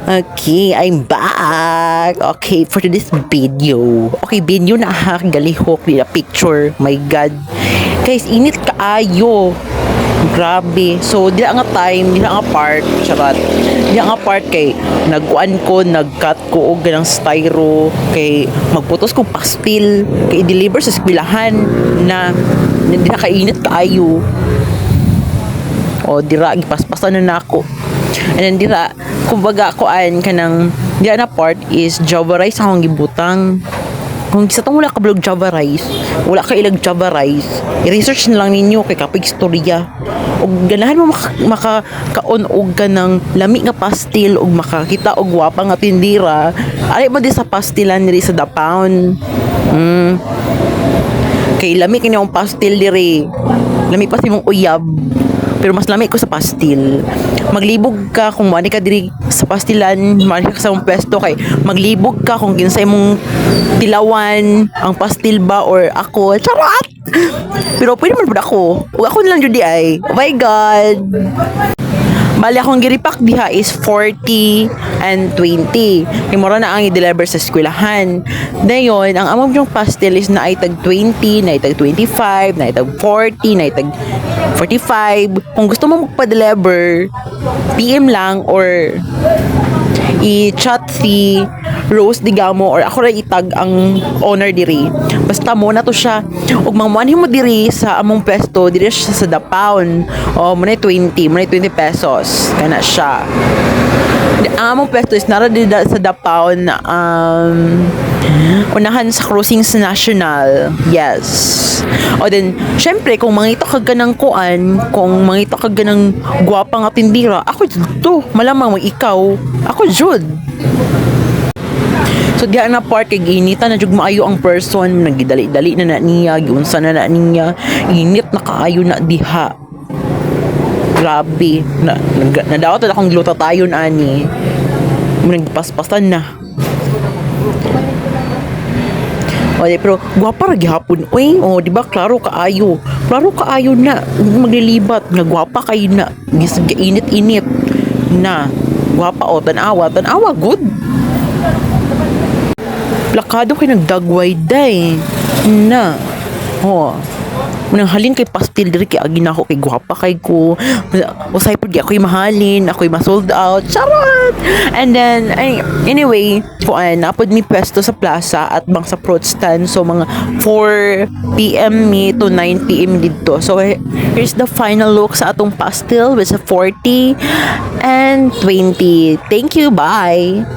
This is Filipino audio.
Okay, I'm back. Okay, for this video. Okay, video na ha. Galihok nila picture. My God. Guys, init kaayo. Grabe. So, dila nga time, dila nga part. Charat. Dila nga part kay nagkuan ko, nagcut ko og ganang styro. Kay magputos ko pastil. Kay i-deliver sa eskwelahan na dila kainit kaayo. O, dira, gipaspasan na nako. And then dira, kumbaga kuan kanang dira na part is Java rice akong gibutang. Kung sa tong wala ka blog Java rice, wala ka ilag Java rice, i-research na lang ninyo kay kapig istorya. Og ganahan mo makakaon og ka ng lami nga pastil og makakita og gwapa nga tindira. Ari mo di sa pastilan diri sa Dapaon. Kay lami kini ang pastil diri. Lami pa si mong uyab. Pero mas lami ko sa pastil. Maglibog ka kung mani ka diri sa pastilan, mani ka sa mong pwesto kay maglibog ka kung kinsay mong tilawan ang pastil ba or ako. Charot! Pero pwede man pud ako. Ug ako na lang jud di ay. Oh my God. Bali akong giripak diha is 40 and 20. Kay mura na ang i-deliver sa eskwelahan. Dayon, ang among yung pastel is na ay tag 20, na ay tag 25, na ay tag 40, na ay tag 45. Kung gusto mo magpa-deliver, PM lang or i-chat si Rose Digamo or ako ra itag ang owner diri. Basta mo na to siya. Ug mangmuanhin mo diri sa among pwesto, diri siya sa Dapaon. O mo na 20 pesos. Kana siya. Ang among pwesto is nara diri sa Dapaon unahan sa Crossings National. Yes. O then, syempre, kung mangita ka ganang kuan, kung mangita ka ganang gwapa nga tindira, ako to, malamang ikaw, ako jud. So diha na part kay ginita na jud maayo ang person, nagidali-dali na niya, giunsa na niya, init na kaayo na diha. Grabe, nadawat na akong glutatayon ani. Nagpaspasan na. O, pero gwapa ra gihapon. Uy, di ba klaro kaayo. Klaro kaayo na maglilibat, nga gwapa kayo na. Init-init na. Gwapa tanawa good. Plakado kay nagdagway day. Na. Munang halin kay pastil diri kay agi na ako kay gwapa kay ko. Usay pud ako'y mahalin, ako'y ma-sold out. Charot. And then anyway, kuan napod mi pwesto sa plaza at bang sa fruit stand. So mga 4 PM mi to 9 PM dito. So here's the final look sa atong pastel with a 40 and 20. Thank you. Bye.